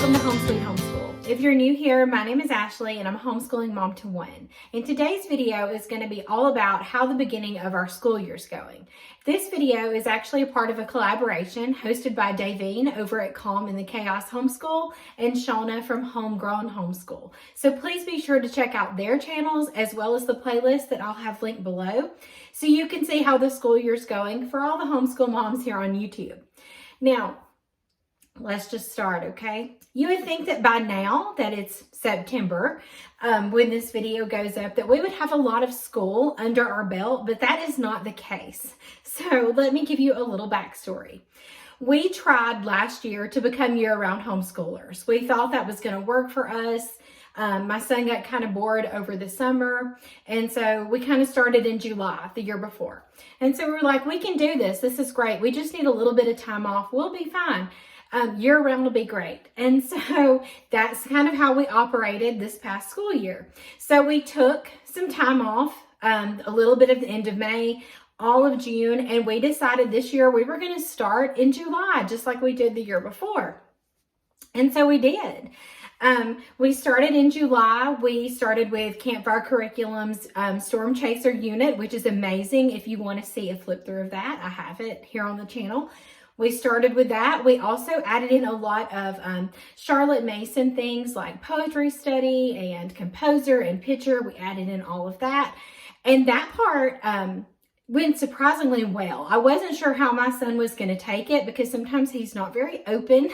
Welcome to Home Sweet Homeschool. If you're new here, my name is Ashley and I'm a homeschooling mom to one. And today's video is going to be all about how the beginning of our school year is going. This video is actually a part of a collaboration hosted by Davene over at Calm in the Chaos Homeschool and Shauna from Homegrown Homeschool. So please be sure to check out their channels as well as the playlist that I'll have linked below so you can see how the school year is going for all the homeschool moms here on YouTube. Now, let's just start, okay? You would think that by now that it's September, when this video goes up, that we would have a lot of school under our belt, but that is not the case. So let me give you a little backstory. We tried last year to become year-round homeschoolers. We thought that was going to work for us. My son got kind of bored over the summer, and so we kind of started in July the year before. And so we were like, we can do this. This is great. We just need a little bit of time off. We'll be fine. Year-round will be great. And so that's kind of how we operated this past school year. So we took some time off, a little bit at the end of May, all of June, and we decided this year we were going to start in July, just like we did the year before. And so we did. We started in July. We started with Campfire Curriculum's Storm Chaser unit, which is amazing. If you want to see a flip through of that, I have it here on the channel. We started with that. We also added in a lot of Charlotte Mason things like poetry study and composer and picture. We added in all of that. And that part went surprisingly well. I wasn't sure how my son was going to take it because sometimes he's not very open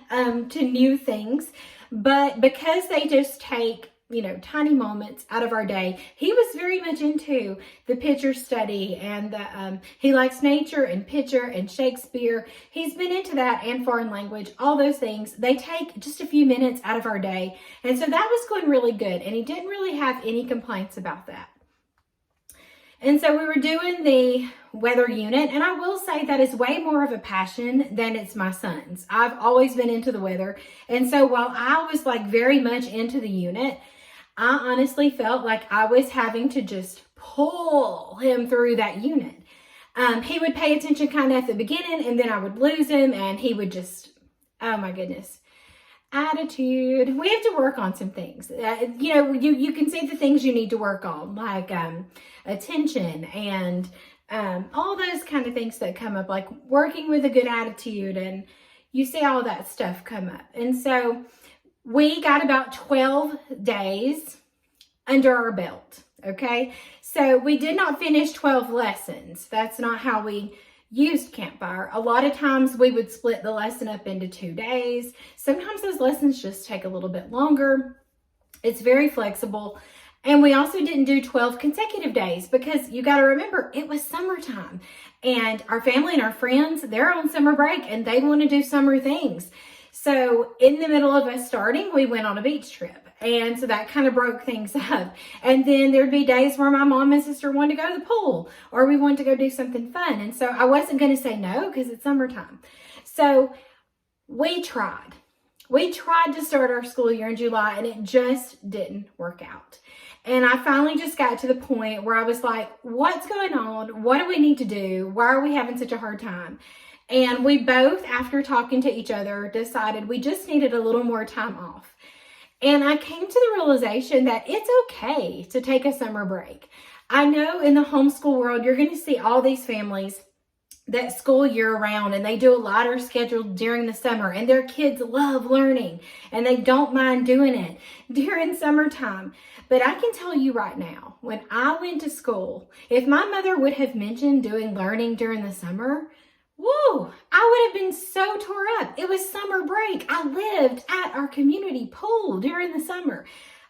to new things. But because they just take tiny moments out of our day. He was very much into the picture study and he likes nature and picture and Shakespeare. He's been into that and foreign language, all those things. They take just a few minutes out of our day. And so that was going really good. And he didn't really have any complaints about that. And so we were doing the weather unit, and I will say that is way more of a passion than it's my son's. I've always been into the weather. And so while I was very much into the unit, I honestly felt like I was having to just pull him through that unit. He would pay attention kind of at the beginning, and then I would lose him, and he would just, oh my goodness. Attitude. We have to work on some things. You can see the things you need to work on, like attention and all those kind of things that come up, like working with a good attitude, and you see all that stuff come up. And so we got about 12 days under our belt, okay? So we did not finish 12 lessons. That's not how we used Campfire. A lot of times we would split the lesson up into 2 days. Sometimes those lessons just take a little bit longer. It's very flexible. And we also didn't do 12 consecutive days because you got to remember it was summertime and our family and our friends, they're on summer break and they want to do summer things. So in the middle of us starting, we went on a beach trip. And so that kind of broke things up. And then there'd be days where my mom and sister wanted to go to the pool or we wanted to go do something fun. And so I wasn't going to say no because it's summertime. So we tried. We tried to start our school year in July and it just didn't work out. And I finally just got to the point where I was like, what's going on? What do we need to do? Why are we having such a hard time? And we both, after talking to each other, decided we just needed a little more time off. And I came to the realization that it's okay to take a summer break. I know in the homeschool world, you're going to see all these families that school year round and they do a lighter schedule during the summer and their kids love learning and they don't mind doing it during summertime. But I can tell you right now, when I went to school, if my mother would have mentioned doing learning during the summer, woo, I would have been so tore up. It was summer break. I lived at our community pool during the summer.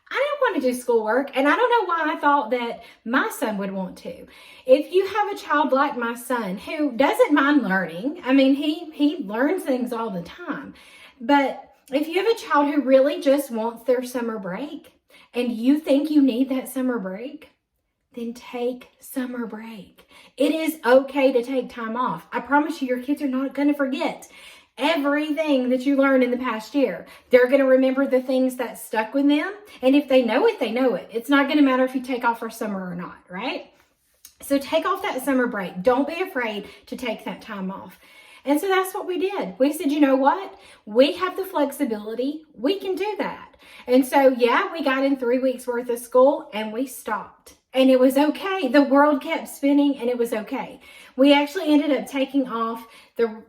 I didn't want to do schoolwork, and I don't know why I thought that my son would want to. If you have a child like my son who doesn't mind learning, I mean, he learns things all the time. But if you have a child who really just wants their summer break, and you think you need that summer break, then take summer break. It is okay to take time off. I promise you, your kids are not going to forget everything that you learned in the past year. They're going to remember the things that stuck with them. And if they know it, they know it. It's not going to matter if you take off for summer or not, right? So take off that summer break. Don't be afraid to take that time off. And so that's what we did. We said, you know what? We have the flexibility. We can do that. And so, yeah, we got in 3 weeks worth of school and we stopped. And it was okay. The world kept spinning and it was okay. We actually ended up taking off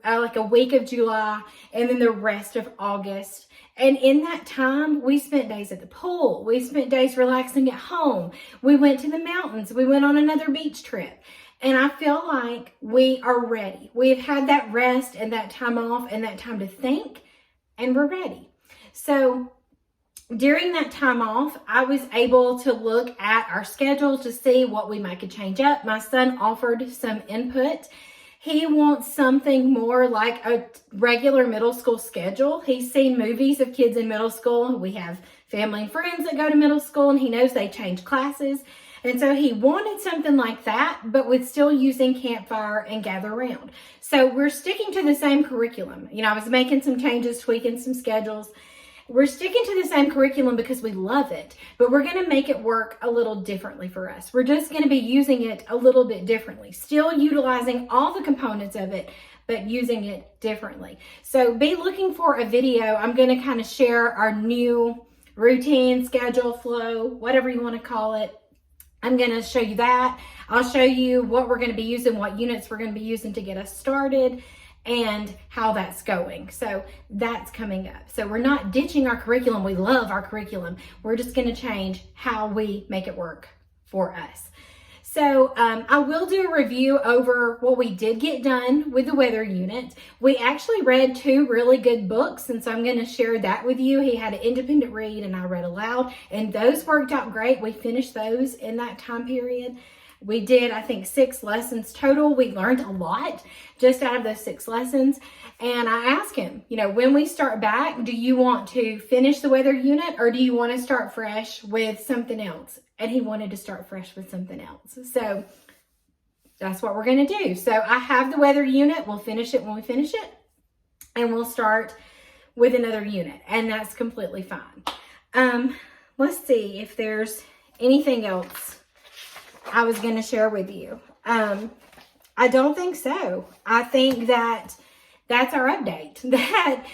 like a week of July and then the rest of August. And in that time, we spent days at the pool. We spent days relaxing at home. We went to the mountains. We went on another beach trip. And I feel like we are ready. We've had that rest and that time off and that time to think, and we're ready. So during that time off, I was able to look at our schedule to see what we might could change up. My son offered some input. He wants something more like a regular middle school schedule. He's seen movies of kids in middle school. We have family and friends that go to middle school, and he knows they change classes. And so he wanted something like that, but with still using Campfire and Gather Around. So we're sticking to the same curriculum. You know, I was making some changes, tweaking some schedules. We're sticking to the same curriculum because we love it, but we're going to make it work a little differently for us. We're just going to be using it a little bit differently, still utilizing all the components of it, but using it differently. So be looking for a video. I'm going to kind of share our new routine, schedule, flow, whatever you want to call it. I'm going to show you that. I'll show you what we're going to be using, what units we're going to be using to get us started, and how that's going. So that's coming up. So we're not ditching our curriculum. We love our curriculum. We're just going to change how we make it work for us. So I will do a review over what we did get done with the weather unit. We actually read 2 really good books, and so I'm going to share that with you. He had an independent read and I read aloud, and those worked out great. We finished those in that time period. We did, I think, 6 lessons total. We learned a lot just out of those 6 lessons. And I asked him, you know, when we start back, do you want to finish the weather unit or do you want to start fresh with something else? And he wanted to start fresh with something else. So that's what we're going to do. So I have the weather unit. We'll finish it when we finish it. And we'll start with another unit. And that's completely fine. Let's see if there's anything else I was going to share with you. I don't think so. I think that that's our update, that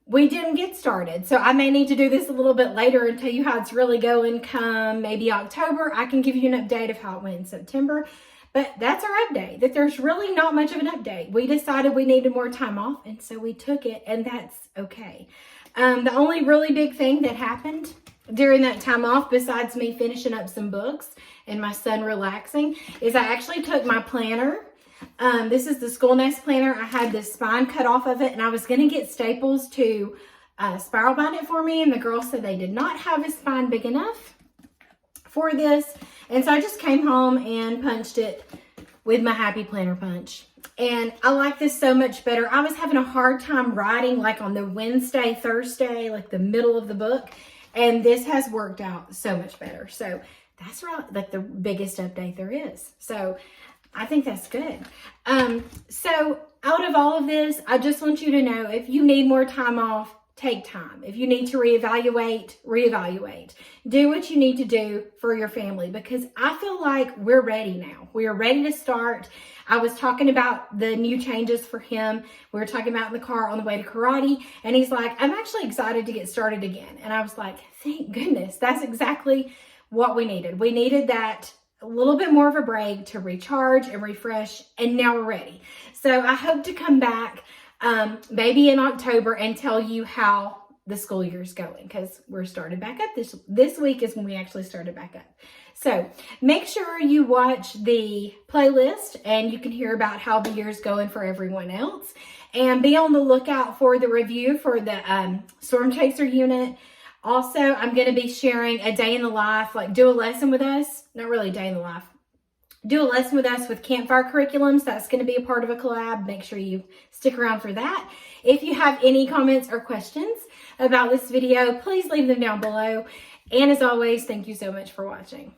we didn't get started. So I may need to do this a little bit later and tell you how it's really going come maybe October. I can give you an update of how it went in September. But that's our update, that there's really not much of an update. We decided we needed more time off, and so we took it, and that's okay. The only really big thing that happened during that time off, besides me finishing up some books and my son relaxing, is I actually took my planner. This is the School Nest planner. I had this spine cut off of it, and I was going to get Staples to spiral bind it for me, and the girls said they did not have a spine big enough for this. And so I just came home and punched it with my Happy Planner punch. And I like this so much better. I was having a hard time writing like on the Wednesday, Thursday, like the middle of the book. And this has worked out so much better. So that's really like the biggest update there is. So I think that's good. So out of all of this, I just want you to know, if you need more time off, take time. If you need to reevaluate, reevaluate. Do what you need to do for your family, because I feel like we're ready now. We are ready to start. I was talking about the new changes for him. We were talking about in the car on the way to karate, and he's like, I'm actually excited to get started again. And I was like, thank goodness. That's exactly what we needed. We needed that a little bit more of a break to recharge and refresh, and now we're ready. So I hope to come back maybe in October and tell you how the school year is going, because we're started back up. This week is when we actually started back up. So make sure you watch the playlist and you can hear about how the year's going for everyone else, and be on the lookout for the review for the Storm Chaser unit. Also, I'm going to be sharing a day in the life, like do a lesson with us, not really a day in the life. Do a lesson with us with Campfire curriculums. That's going to be a part of a collab. Make sure you stick around for that. If you have any comments or questions about this video, please leave them down below. And as always, thank you so much for watching.